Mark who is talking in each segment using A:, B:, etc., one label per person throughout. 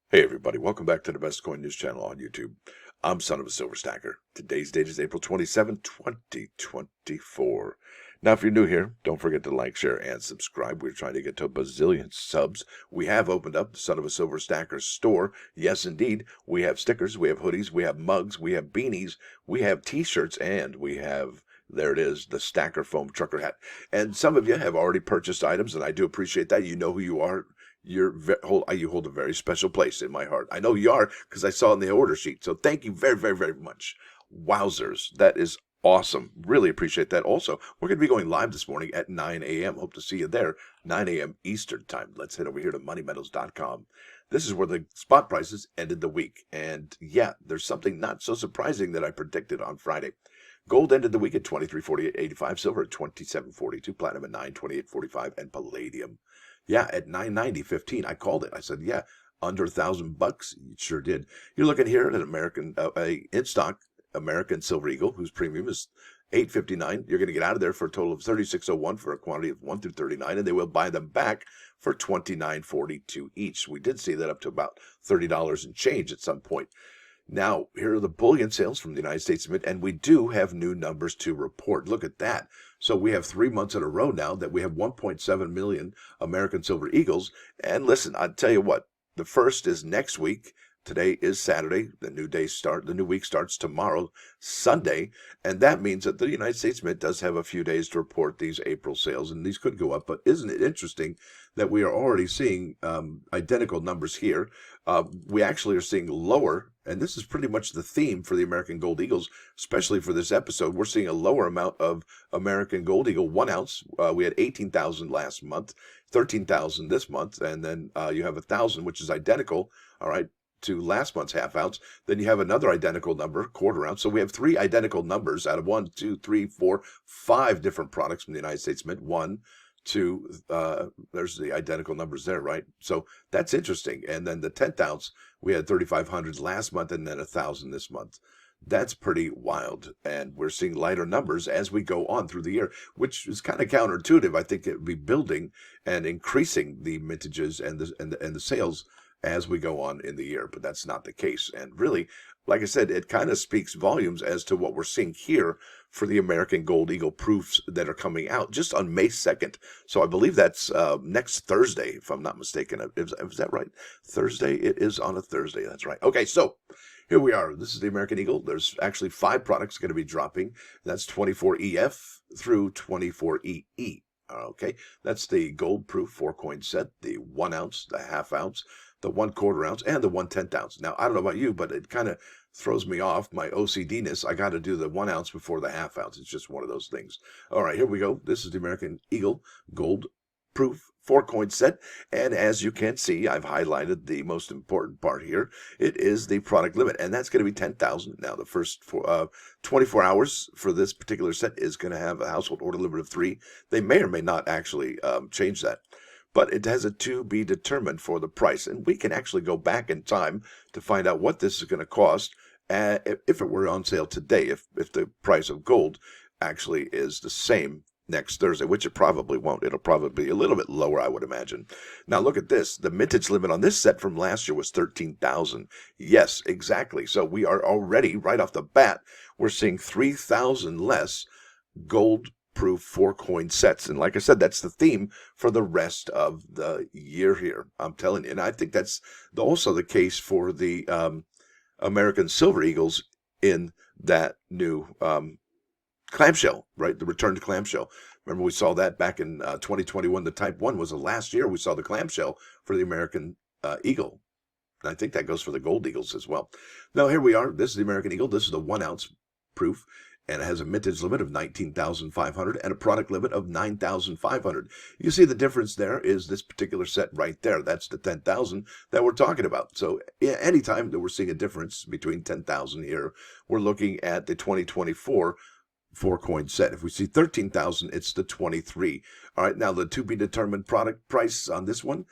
A: Hey everybody, welcome back to the Best Coin News channel on YouTube. I'm Son of a Silver Stacker. Today's date is April 27, 2024. Now, if you're new here, don't forget to like, share, and subscribe. We're trying to get to a bazillion subs. We have opened up the Son of a Silver Stacker store. Yes, indeed. We have stickers, we have hoodies, we have mugs, we have beanies, we have t-shirts, and we have, there it is, the Stacker Foam Trucker Hat. And some of you have already purchased items, and I do appreciate that. You know who you are. You hold a very special place in my heart. I know you are because I saw it in the order sheet. So thank you very, very, very much. Wowzers. That is awesome. Really appreciate that. Also, we're going to be going live this morning at 9 a.m. Hope to see you there. 9 a.m. Eastern Time. Let's head over here to moneymetals.com. This is where the spot prices ended the week. And yeah, there's something not so surprising that I predicted on Friday. Gold ended the week at 23.48.85, silver at 27.42, platinum at 9.28.45, and palladium, yeah, at 990.15. I called it. I said, yeah, under $1,000. It sure did. You're looking here at an American, in stock American Silver Eagle, whose premium is $8.59. You're going to get out of there for a total of $36.01 for a quantity of 1 through 39, and they will buy them back for $29.42 each. We did see that up to about $30 and change at some point. Now, here are the bullion sales from the United States Mint, and we do have new numbers to report. Look at that. So we have 3 months in a row now that we have 1.7 million American Silver Eagles. And listen, I'll tell you what, the first is next week. Today is Saturday. The new week starts tomorrow, Sunday. And that means that the United States Mint does have a few days to report these April sales, and these could go up. But isn't it interesting that we are already seeing identical numbers here? We actually are seeing lower, and this is pretty much the theme for the American Gold Eagles, especially for this episode. We're seeing a lower amount of American Gold Eagle 1 ounce. We had 18,000 last month, 13,000 this month, and then you have 1,000, which is identical, all right, to last month's half ounce. Then you have another identical number, quarter ounce. So we have 3 identical numbers out of 1, 2, 3, 4, 5 different products from the United States Mint. 1, 2, there's the identical numbers there, right? So that's interesting. And then the 10th ounce, we had 3,500 last month and then 1,000 this month. That's pretty wild. And we're seeing lighter numbers as we go on through the year, which is kind of counterintuitive. I think it would be building and increasing the mintages and the sales as we go on in the year, but that's not the case. And really, like I said, it kind of speaks volumes as to what we're seeing here for the American Gold Eagle proofs that are coming out just on May 2nd. So I believe that's next Thursday, if I'm not mistaken. Is that right? Thursday? It is on a Thursday. That's right. Okay, so here we are. This is the American Eagle. There's actually 5 products going to be dropping. That's 24EF through 24EE. Okay, that's the gold proof 4-coin set, the 1 ounce, the half ounce, the 1/4 ounce, and the 1/10 ounce. Now, I don't know about you, but it kind of throws me off, my OCD-ness. I got to do the 1 ounce before the half ounce. It's just one of those things. All right, here we go. This is the American Eagle gold proof 4-coin set. And as you can see, I've highlighted the most important part here. It is the product limit, and that's going to be 10,000. Now, the first 24 hours for this particular set is going to have a household order limit of 3. They may or may not actually change that. But it has a to be determined for the price. And we can actually go back in time to find out what this is going to cost if it were on sale today, if the price of gold actually is the same next Thursday, which it probably won't. It'll probably be a little bit lower, I would imagine. Now, look at this. The mintage limit on this set from last year was 13,000. Yes, exactly. So we are already, right off the bat, we're seeing 3,000 less gold proof 4-coin sets. And like I said, that's the theme for the rest of the year here. I'm telling you. And I think that's also the case for the American Silver Eagles in that new clamshell, right? The return to clamshell. Remember, we saw that back in 2021. The Type 1 was the last year we saw the clamshell for the American Eagle. And I think that goes for the Gold Eagles as well. Now, here we are. This is the American Eagle. This is the 1 ounce proof. And it has a mintage limit of 19,500 and a product limit of 9,500. You see the difference there is this particular set right there. That's the 10,000 that we're talking about. So anytime that we're seeing a difference between 10,000 here, we're looking at the 2024 4-coin set. If we see 13,000, it's the 23. All right, now the to be determined product price on this one,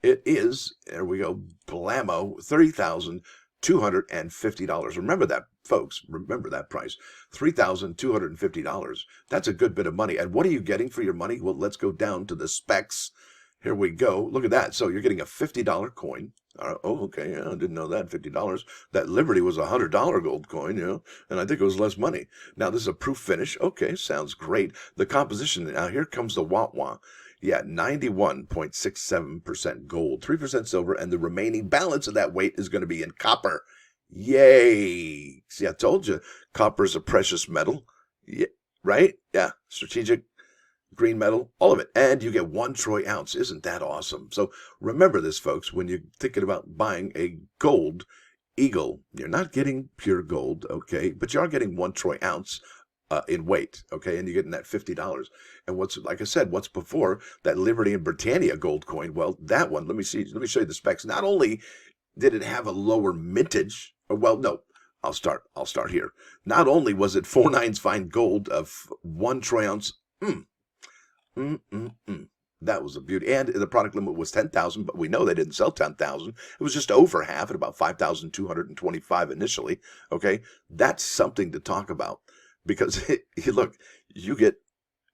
A: it is, there we go, blammo, $30,250. Remember that, folks. Remember that price. $3,250. That's a good bit of money. And what are you getting for your money? Well, let's go down to the specs. Here we go. Look at that. So you're getting a $50 coin. Oh, okay. Yeah, I didn't know that. $50. That Liberty was a $100 gold coin, and I think it was less money. Now, this is a proof finish. Okay, sounds great. The composition. Now, here comes the wah-wah. Yeah, 91.67% gold, 3% silver, and the remaining balance of that weight is going to be in copper. Yay! See, I told you, copper is a precious metal. Yeah, right? Yeah, strategic green metal, all of it. And you get 1 troy ounce. Isn't that awesome? So remember this, folks, when you're thinking about buying a gold eagle, you're not getting pure gold, okay? But you are getting 1 troy ounce in weight, okay? And you're getting that $50. And what's, like I said, what's before that Liberty and Britania gold coin? Well, that one, let me show you the specs. Not only did it have a lower mintage, or well, no, I'll start here. Not only was it 4/9 fine gold of 1 troy ounce, that was a beauty. And the product limit was 10,000, but we know they didn't sell 10,000. It was just over half at about 5,225 initially. Okay, that's something to talk about because look, you get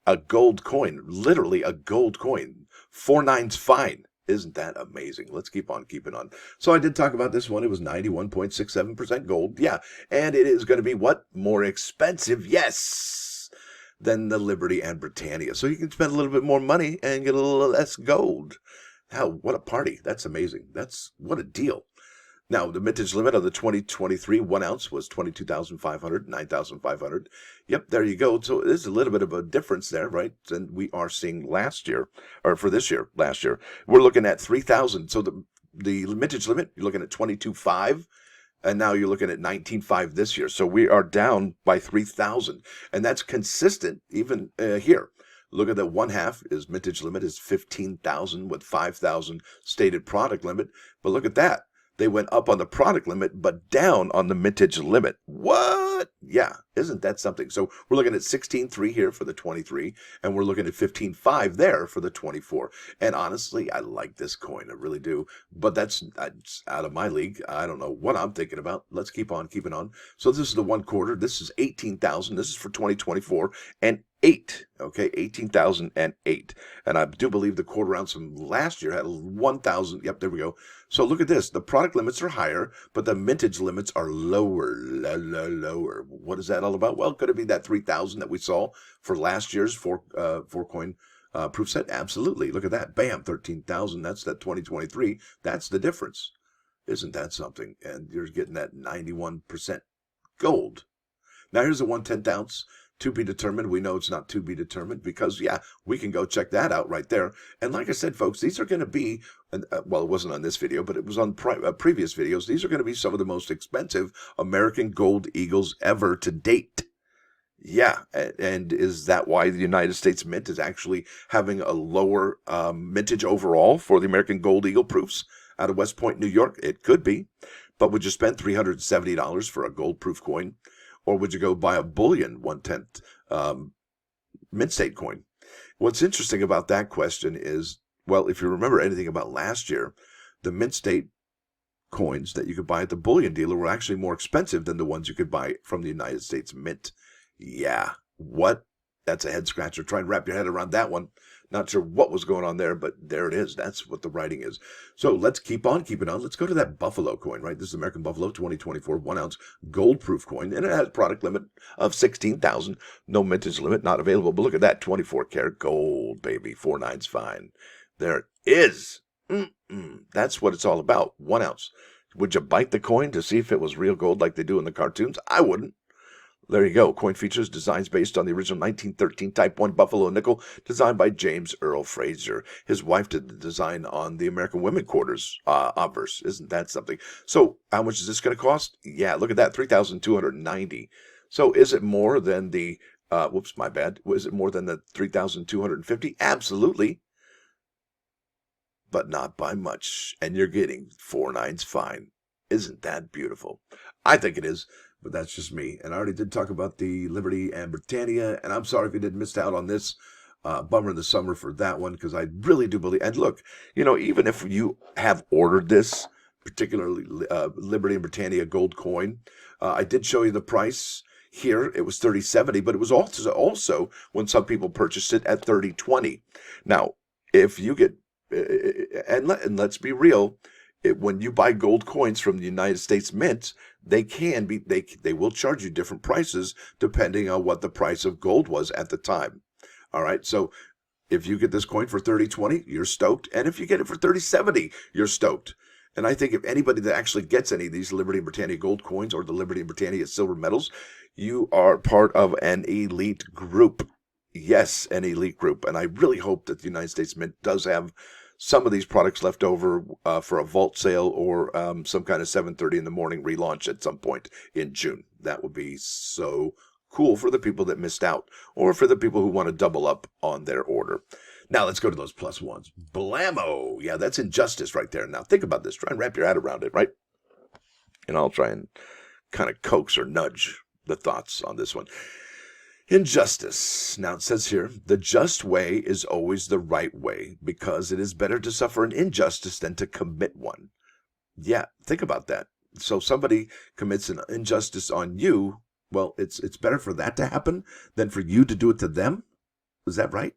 A: a gold coin, literally a gold coin, 4/9 fine. Isn't that amazing? Let's keep on keeping on. So I did talk about this one. It was 91.67% gold. Yeah, and it is going to be what? More expensive? Yes. Than the Liberty and Britania. So you can spend a little bit more money and get a little less gold. Hell, what a party. That's amazing. What a deal. Now, the mintage limit of the 2023 1 ounce was 22,500, 9,500. Yep, there you go. So there's a little bit of a difference there, right? And we are seeing last year. We're looking at 3,000. So the mintage limit, you're looking at 22,500. And now you're looking at 19.5 this year. So we are down by 3,000. And that's consistent even here. Look at the 1/2 is mintage limit is 15,000 with 5,000 stated product limit. But look at that. They went up on the product limit, but down on the mintage limit. What? Yeah, isn't that something? So we're looking at 16.3 here for the 23, and we're looking at 15.5 there for the 24. And honestly, I like this coin. I really do. But that's out of my league. I don't know what I'm thinking about. Let's keep on keeping on. So this is the 1/4. This is 18,000. This is for 2024. And 8, okay, 18,008. And I do believe the 1/4 ounce from last year had 1,000. Yep, there we go. So look at this. The product limits are higher, but the mintage limits are lower. Lower. What is that all about? Well, could it be that 3,000 that we saw for last year's four coin proof set? Absolutely. Look at that. Bam, 13,000. That's that 2023. That's the difference. Isn't that something? And you're getting that 91% gold. Now here's a 1/10 ounce. To be determined. We know it's not to be determined because, yeah, we can go check that out right there. And like I said, folks, these are going to be, well, it wasn't on this video, but it was on previous videos. These are going to be some of the most expensive American gold eagles ever to date. Yeah, and is that why the United States Mint is actually having a lower mintage overall for the American Gold Eagle proofs out of West Point, New York? It could be. But would you spend $370 for a gold proof coin? Or would you go buy a bullion 1/10 mint state coin? What's interesting about that question is, well, if you remember anything about last year, the mint state coins that you could buy at the bullion dealer were actually more expensive than the ones you could buy from the United States Mint. Yeah, what? That's a head scratcher. Try and wrap your head around that one. Not sure what was going on there, but there it is. That's what the writing is. So let's keep on keeping on. Let's go to that Buffalo coin, right? This is American Buffalo 2024 1 ounce gold proof coin. And it has product limit of 16,000. No mintage limit, not available. But look at that, 24 karat gold, baby. 4/9's fine. There it is. That's what it's all about. 1 ounce. Would you bite the coin to see if it was real gold like they do in the cartoons? I wouldn't. There you go. Coin features designs based on the original 1913 Type 1 Buffalo nickel designed by James Earl Fraser. His wife did the design on the American Women Quarters obverse. Isn't that something? So how much is this going to cost? Yeah, look at that, $3,290. So is it more than the, whoops, my bad. Was it more than the $3,250? Absolutely. But not by much. And you're getting 4/9's fine. Isn't that beautiful? I think it is. But that's just me. And I already did talk about the Liberty and Britania. And I'm sorry if you did miss out on this. Bummer in the summer for that one, because I really do believe. And look, even if you have ordered this, particularly Liberty and Britania gold coin, I did show you the price here. It was $30.70, but it was also when some people purchased it at $30.20. Now, if you get, and let's be real, when you buy gold coins from the United States Mint, they will charge you different prices depending on what the price of gold was at the time. All right, so if you get this coin for 30.20, you're stoked, and if you get it for 30.70, you're stoked. And I think if anybody that actually gets any of these Liberty and Britannia gold coins or the Liberty and Britannia silver medals, you are part of an elite group. Yes, an elite group. And I really hope that the United States Mint does have some of these products left over for a vault sale or some kind of 7:30 in the morning relaunch at some point in June. That would be so cool for the people that missed out or for the people who want to double up on their order. Now let's go to those plus ones. Blammo. Yeah, that's injustice right there. Now think about this. Try and wrap your head around it, right? And I'll try and kind of coax or nudge the thoughts on this one. Injustice. Now it says here, the just way is always the right way because it is better to suffer an injustice than to commit one. Yeah, think about that. So somebody commits an injustice on you. Well, it's better for that to happen than for you to do it to them. Is that right?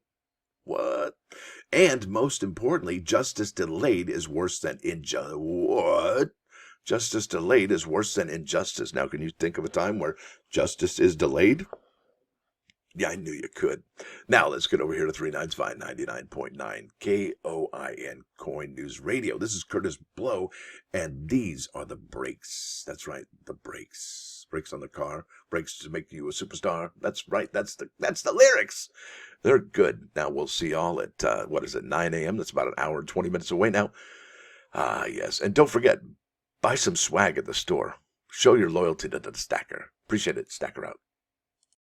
A: What? And most importantly, justice delayed is worse than injustice. What? Justice delayed is worse than injustice. Now, can you think of a time where justice is delayed? Yeah, I knew you could. Now, let's get over here to 395 99.9 KOIN Coin News Radio. This is Kurtis Blow, and these are the brakes. That's right, the brakes. Brakes on the car, brakes to make you a superstar. That's right, that's the lyrics. They're good. Now, we'll see y'all at, 9 a.m.? That's about an hour and 20 minutes away now. Ah, yes. And don't forget, buy some swag at the store. Show your loyalty to the stacker. Appreciate it. Stacker out.